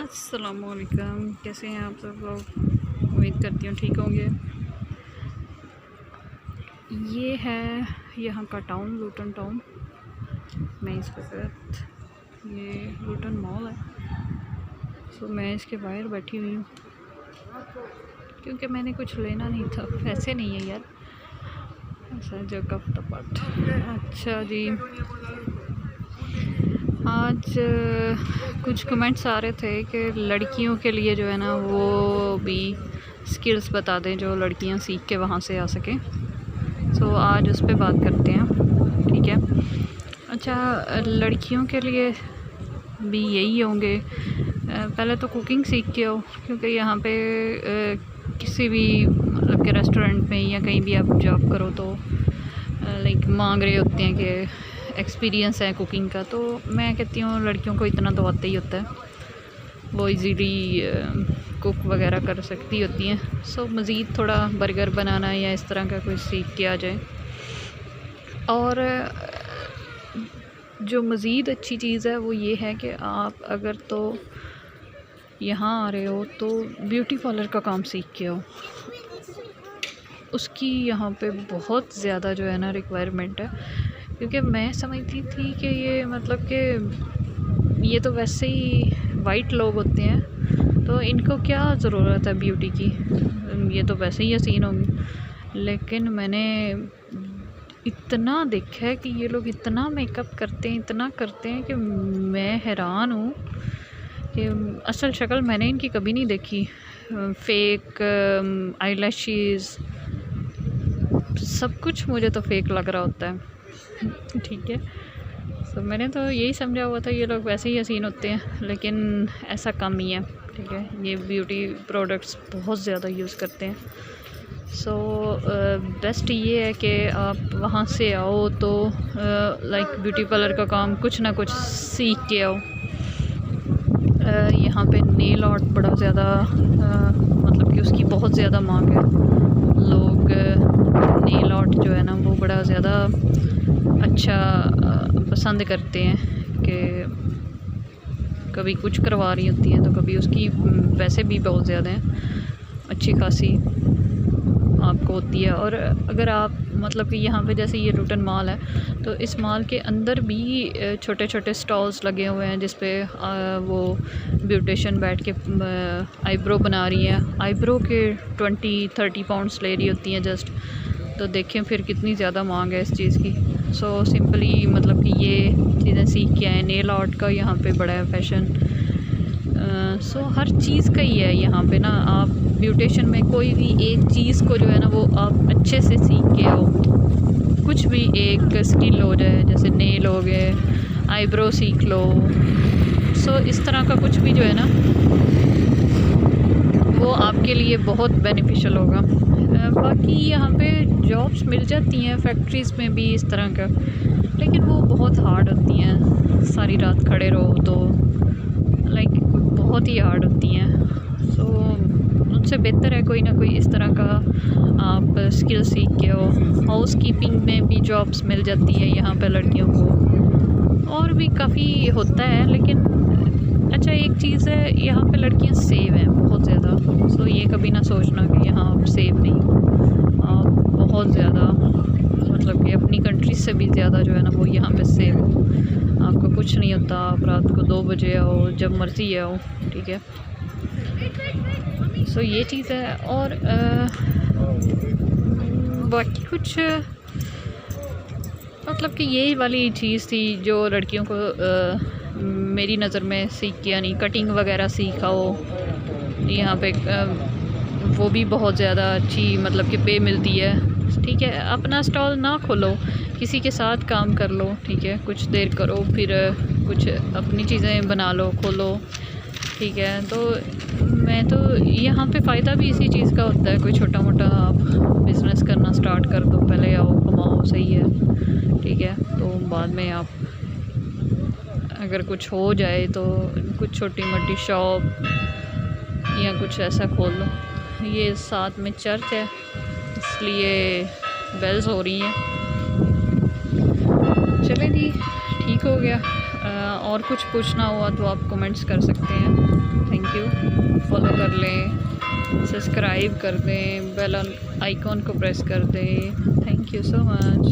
अस्सलामुअलैकुम, कैसे हैं आप सब लोग। उम्मीद करती हूँ ठीक होंगे। ये है यहाँ का टाउन, लूटन टाउन। मैं इस वक्त ये लूटन मॉल है, सो मैं इसके बाहर बैठी हुई हूँ क्योंकि मैंने कुछ लेना नहीं था। पैसे नहीं है यार, ऐसा जगह टपट। अच्छा जी, आज कुछ कमेंट्स आ रहे थे कि लड़कियों के लिए जो है ना वो भी स्किल्स बता दें जो लड़कियां सीख के वहाँ से आ सकें। सो आज उस पर बात करते हैं, ठीक है। अच्छा, लड़कियों के लिए भी यही होंगे, पहले तो कुकिंग सीख के हो, क्योंकि यहाँ पे किसी भी मतलब के रेस्टोरेंट में या कहीं भी आप जॉब करो तो लाइक मांग रहे होते हैं कि एक्सपीरियंस है कुकिंग का। तो मैं कहती हूँ लड़कियों को इतना तो आता ही होता है, वो इजीली कुक वगैरह कर सकती होती हैं। सो मज़ीद थोड़ा बर्गर बनाना या इस तरह का कुछ सीख के आ जाए। और जो मज़ीद अच्छी चीज़ है वो ये है कि आप अगर तो यहाँ आ रहे हो तो ब्यूटी पार्लर का काम सीख के आओ। उसकी यहाँ पे बहुत ज़्यादा जो है ना रिक्वायरमेंट है, क्योंकि मैं समझती थी कि ये मतलब कि ये तो वैसे ही वाइट लोग होते हैं तो इनको क्या ज़रूरत है ब्यूटी की, ये तो वैसे ही हसीन होंगी। लेकिन मैंने इतना देखा है कि ये लोग इतना मेकअप करते हैं, इतना करते हैं कि मैं हैरान हूँ कि असल शक्ल मैंने इनकी कभी नहीं देखी। फेक आईलैशेस, सब कुछ मुझे तो फेक लग रहा होता है, ठीक है। तो मैंने तो यही समझा हुआ था ये लोग वैसे ही हसीन होते हैं, लेकिन ऐसा कम ही है, ठीक है। ये ब्यूटी प्रोडक्ट्स बहुत ज़्यादा यूज़ करते हैं। सो बेस्ट ये है कि आप वहाँ से आओ तो लाइक ब्यूटी पार्लर का काम कुछ ना कुछ सीख के आओ। यहाँ पे नेल आर्ट बड़ा ज़्यादा मतलब कि उसकी बहुत ज़्यादा मांग है। लोग नेल आर्ट जो है ना वो बड़ा ज़्यादा अच्छा पसंद करते हैं कि कभी कुछ करवा रही होती हैं तो कभी उसकी वैसे भी बहुत ज़्यादा हैं, अच्छी खासी आपको होती है। और अगर आप मतलब कि यहाँ पे जैसे ये लूटन मॉल है तो इस मॉल के अंदर भी छोटे छोटे स्टॉल्स लगे हुए हैं जिस पे वो ब्यूटिशियन बैठ के आईब्रो बना रही है। आईब्रो के 20-30 पाउंड्स ले रही होती हैं जस्ट। तो देखें फिर कितनी ज़्यादा मांग है इस चीज़ की। सो सिंपली मतलब कि ये चीज़ें सीख के आए। नेल आर्ट का यहाँ पे बड़ा है फैशन। सो हर चीज़ का ही है यहाँ पे ना। आप ब्यूटिशियन में कोई भी एक चीज़ को जो है ना वो आप अच्छे से सीख के आओ। कुछ भी एक स्किल हो जाए, जैसे नेल हो गए, आईब्रो सीख लो। सो इस तरह का कुछ भी जो है ना वो आपके लिए बहुत बेनिफिशियल होगा। बाकी यहाँ पे जॉब्स मिल जाती हैं फैक्ट्रीज़ में भी इस तरह का, लेकिन वो बहुत हार्ड होती हैं। सारी रात खड़े रहो तो लाइक बहुत ही हार्ड होती हैं। सो उनसे बेहतर है कोई ना कोई इस तरह का आप स्किल सीख के हो। हाउस कीपिंग में भी जॉब्स मिल जाती है यहाँ पे लड़कियों को, और भी काफ़ी होता है। लेकिन अच्छा एक चीज़ है, यहाँ पे लड़कियाँ सेव हैं बहुत ज़्यादा। सो ये कभी ना सोचना कि यहाँ आप सेव नहीं हो। आप बहुत ज़्यादा मतलब कि अपनी कंट्री से भी ज़्यादा जो है ना वो यहाँ पे सेव हो। आपको कुछ नहीं होता, आप रात को 2 बजे आओ, जब मर्ज़ी आओ, ठीक है। सो ये चीज़ है। और बाकी कुछ मतलब कि यही वाली चीज़ थी जो लड़कियों को मेरी नज़र में सीख के, यानी कटिंग वगैरह सीखाओ। यहाँ पे वो भी बहुत ज़्यादा अच्छी मतलब कि पे मिलती है, ठीक है। अपना स्टॉल ना खोलो, किसी के साथ काम कर लो, ठीक है। कुछ देर करो, फिर कुछ अपनी चीज़ें बना लो, खोलो, ठीक है। तो मैं तो यहाँ पे फ़ायदा भी इसी चीज़ का होता है। कोई छोटा मोटा आप बिज़नेस करना स्टार्ट कर दो, पहले आओ कमाओ, सही है, ठीक है। तो बाद में आप अगर कुछ हो जाए तो कुछ छोटी मोटी शॉप या कुछ ऐसा खोल लो। ये साथ में चर्च है इसलिए बेल्स हो रही हैं। चलें जी, ठीक हो गया। और कुछ पूछना हुआ तो आप कमेंट्स कर सकते हैं। थैंक कर लें, सब्सक्राइब कर दें, बेल आइकॉन को प्रेस कर दें। Thank you so much.